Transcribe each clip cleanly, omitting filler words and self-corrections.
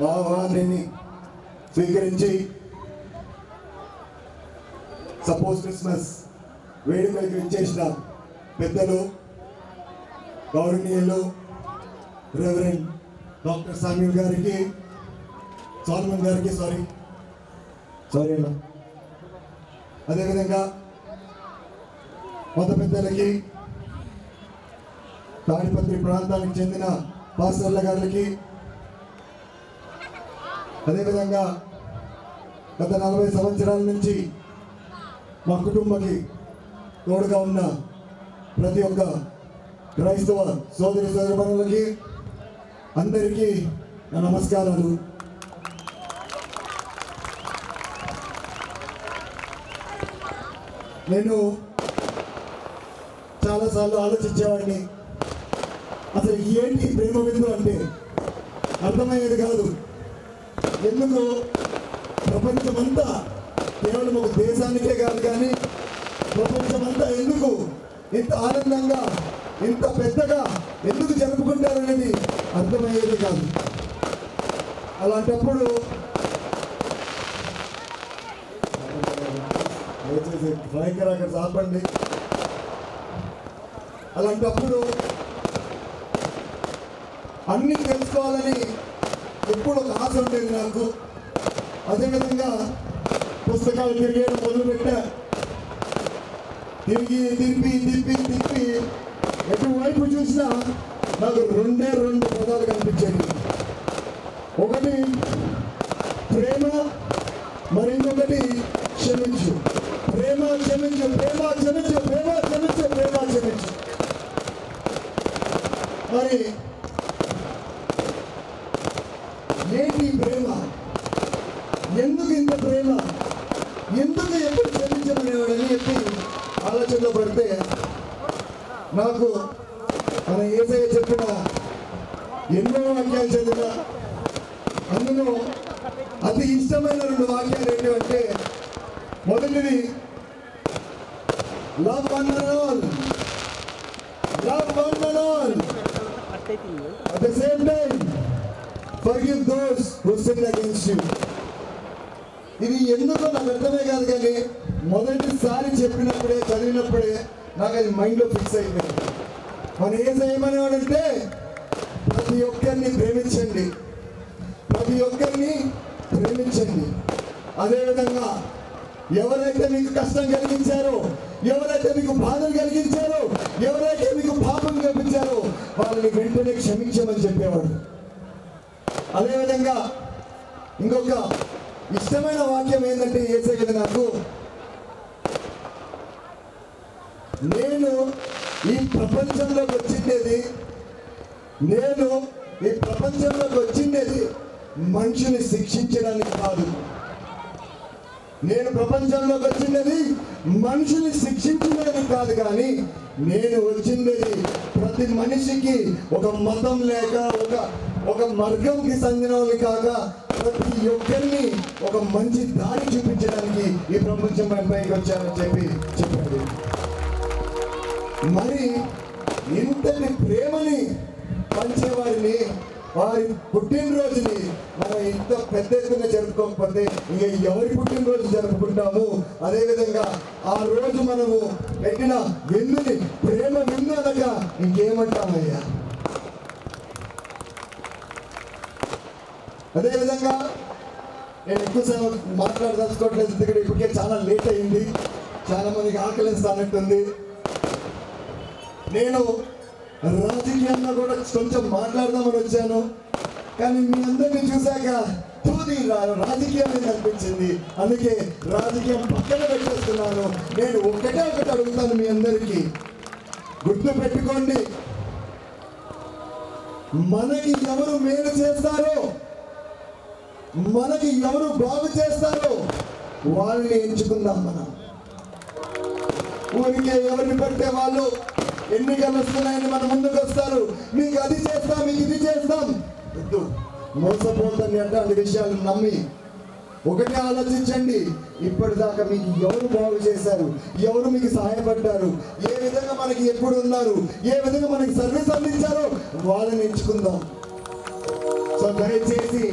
ఆహ్వానాన్ని స్వీకరించి suppose Christmas వేడుకలకు ఇచ్చేసిన పెద్దలు గౌరవనీయులు రెవరెండ్ డాక్టర్ సామ్యూల్ గారికి, సాల్మన్ గారికి సారీ అన్న, అదేవిధంగా మత పెద్దలకి, తాడిపత్రి ప్రాంతానికి చెందిన పాస్టర్ల గారికి, అదేవిధంగా గత 40 సంవత్సరాల నుంచి మా కుటుంబానికి తోడుగా ఉన్న ప్రతి ఒక్క క్రైస్తవ సోదరి సోదరులకి అందరికీ నా నమస్కారాలు. నేను చాలాసార్లు ఆలోచించేవాడిని, అసలు ఏంటి ప్రేమ విందు అంటే అర్థమయ్యేది కాదు. ఎందుకు ప్రపంచమంతా కేవలం ఒక దేశానికే కాదు కానీ ప్రపంచమంతా ఎందుకు ఇంత ఆనందంగా ఇంత పెద్దగా ఎందుకు జరుపుకుంటారనేది అర్థమయ్యేది కాదు. అలాంటప్పుడు అక్కడ ఆపండి. అలాంటప్పుడు అన్నీ తెలుసుకోవాలని ఎప్పుడు ఒక ఆశ ఉండేది నాకు. అదేవిధంగా పుస్తకాలు తిరిగేయడం మొదలుపెట్టా. తిరిగి తిప్పి ఎటువైపు చూసినా నాకు రెండు పదాలు కనిపించాయి. ఒకటి ప్రేమ, మరి ఇంకొకటి క్షమించు. ప్రేమ క్షమించు, ప్రేమ క్షమించు, ప్రేమ క్షమించు, ప్రేమ క్షమించు. మరి ఏంటి ప్రేమ? ఎందుకు ఇంత ప్రేమ? ఎందుకు ఎప్పుడు క్షమించమనేవాడని చెప్పి ఆలోచనలో పడితే నాకు మన యేసయ్య చెప్పిన ఎన్నో వాక్యాలు చదివిన అందులో అతి ఇష్టమైన 2 వాక్యాలు ఏంటంటే, మొదటిది love one and all, love one and all, at the same time forgive those who sin against you. ఇది ఎందుకో నాకు అర్థమే కాదు కానీ మొదటిసారి చెప్పినప్పుడే చదివినప్పుడే నాకు అది మైండ్లో ఫిక్స్ అయిపోయింది. మన ఏమనేవాడంటే ప్రతి ఒక్కరిని ప్రేమించండి, ప్రతి ఒక్కరిని ప్రేమించండి. అదేవిధంగా ఎవరైతే మీకు కష్టం కలిగించారో, ఎవరైతే మీకు బాధలు కలిగించారో, ఎవరైతే మీకు పాపం కల్పించారో వాళ్ళని వెంటనే క్షమించమని చెప్పేవాడు. అదేవిధంగా ఇంకొక ఇష్టమైన వాక్యం ఏంటంటే యేసయ్య నాకు, నేను ఈ ప్రపంచంలోకి వచ్చిండేది మనుషుని శిక్షించడానికి కాదు. నేను ప్రపంచంలోకి వచ్చిండేది మనుషుని శిక్షించడానికి కాదు, కానీ నేను వచ్చిండేది ప్రతి మనిషికి ఒక మతం లేక ఒక మార్గంకి చెందిన వాళ్ళు కాక ప్రతి ఒక్కరిని ఒక మంచి దారి చూపించడానికి ఈ ప్రపంచం పైకి వచ్చానని చెప్పాడు. మరి ఇంతటి ప్రేమని పంచేవారిని, వారి పుట్టినరోజుని మనం ఇంత పెద్ద ఎత్తున జరుపుకోకపోతే ఇంక ఎవరి పుట్టినరోజు జరుపుకుంటాము? అదేవిధంగా ఆ రోజు మనము పెట్టిన విందుని ప్రేమ విందు అనగా ఇంకేమంటామయ్యా? అదేవిధంగా నేను ఎక్కువసేపు మాట్లాడదలుచుకోవట్లేదు, ఎందుకంటే ఇప్పటికే చాలా లేట్ అయింది, చాలా మందికి ఆకలిస్తానట్టుంది. నేను రాజకీయంగా కూడా కొంచెం మాట్లాడదామని వచ్చాను, కానీ మీ అందరినీ చూశాక రాజకీయం అనిపించింది. అందుకే రాజకీయం పక్కన పెట్టేస్తున్నాను. నేను ఒకటే అడుగుతాను మీ అందరికీ, గుర్తు పెట్టుకోండి, మనకి ఎవరు మేలు చేస్తారో, మనకి ఎవరు బాగు చేస్తారో వాళ్ళని ఎంచుకుందాం. మనం ఊరికే ఎవరిని పట్టే వాళ్ళు ఎన్నికలు వస్తున్నాయని మన ముందుకు వస్తారు, మీకు అది చేస్తాం, మీకు ఇది చేస్తాం, వద్దు, మోసపోతుంది అట్లాంటి విషయాలు నమ్మి ఒకటే ఆలోచించండి. ఇప్పటిదాకా మీకు ఎవరు బాగు చేశారు, ఎవరు మీకు సహాయపడ్డారు, ఏ విధంగా మనకి ఎప్పుడు ఉన్నారు, ఏ విధంగా మనకి సర్వీస్ అందించారో వాళ్ళని ఎంచుకుందాం. సో దయచేసి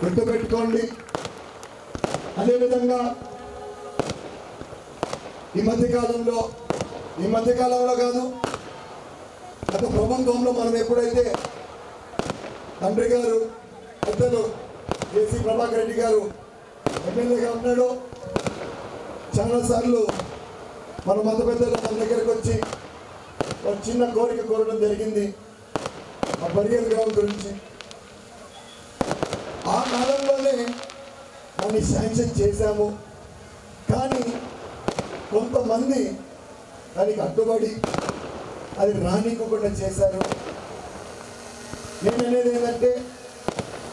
గుర్తుపెట్టుకోండి. అదేవిధంగా ఈ మధ్యకాలంలో కాదు, గత ప్రభుత్వంలో మనం ఎప్పుడైతే తండ్రి గారు పెద్దలు కేసీ ప్రభాకర్ రెడ్డి గారు ఎమ్మెల్యేగా ఉన్నాడో చాలాసార్లు మన మత పెద్దలు మన దగ్గరికి వచ్చి ఒక చిన్న కోరిక కోరడం జరిగింది ఆ బరియల్ గ్రౌండ్ గురించి. ఆ కాలంలోనే దాన్ని శాంక్షన్ చేశాము. కానీ కొంతమంది దానికి అడ్డుపడి అది రానివ్వకుండా చేశారు. నేను అనేది ఏంటంటే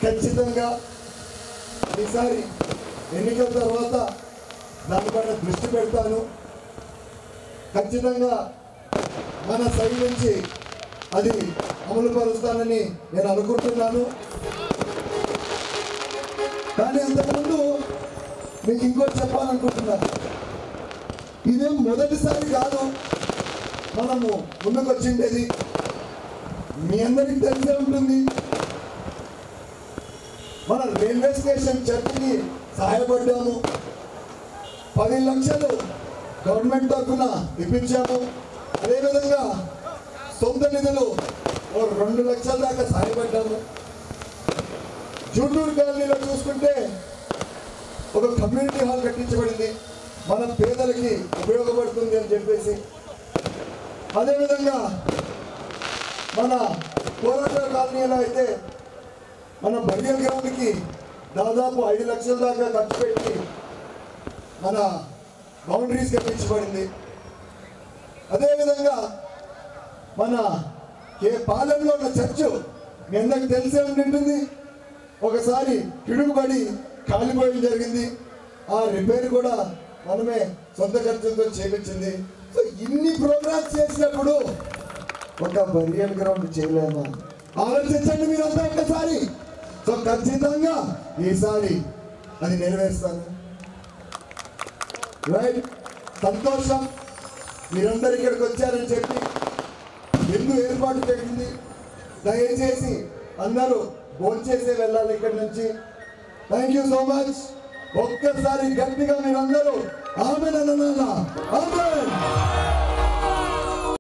ఖచ్చితంగా ఈసారి ఎన్నికల తర్వాత దానిపైన దృష్టి పెడతాను. ఖచ్చితంగా మన సైడ్ నుంచి అది అమలు పరుస్తానని నేను అనుకుంటున్నాను. కానీ అంతకుముందు మీకు ఇంకోటి చెప్పాలనుకుంటున్నాను. ఇదేం మొదటిసారి కాదు మనము ముందుకు వచ్చిండేది. మీ అందరికీ తెలిసే ఉంటుంది, మన రైల్వే స్టేషన్ చర్చకి సహాయపడ్డాము. 10 లక్షలు గవర్నమెంట్ తరఫున ఇప్పించాము. అదేవిధంగా సొంత నిధులు 2 లక్షల దాకా సహాయపడ్డాము. జూటూరు కాలనీలో చూసుకుంటే ఒక కమ్యూనిటీ హాల్ కట్టించబడింది, మన పేదలకి ఉపయోగపడుతుంది అని చెప్పేసి. అదేవిధంగా మన కోరాట కాలనీలో అయితే మన బరియల్ గ్రౌండ్కి దాదాపు 5 లక్షల దాకా ఖర్చు పెట్టి మన బౌండరీస్ కట్టించబడింది. అదేవిధంగా మన పాలెంలో ఉన్న చర్చు మీ అందరికి తెలిసే ఉంటుంది, ఒకసారి పిడుగుబడి కాలిపోయడం జరిగింది. ఆ రిపేర్ కూడా మనమే సొంత ఖర్చులతో చేయించింది. సో ఇన్ని ప్రోగ్రామ్స్ చేసినప్పుడు ఒక బరియల్ గ్రౌండ్ చేయలేమా? ఆలోచించండి మీరంతా ఒక్కసారి. సో ఖచ్చితంగా ఈసారి అది నెరవేరుస్తాను. రైట్, సంతోషం. మీరందరూ ఇక్కడికి వచ్చారని చెప్పి ఎందుకు ఏర్పాటు చేసింది. దయచేసి అందరూ భోంచేసే వెళ్ళాలి ఇక్కడి నుంచి. Thank you so much. ఒక్కసారి గట్టిగా మీరందరూ ఆమెన్ అనాలా? ఆమెన్.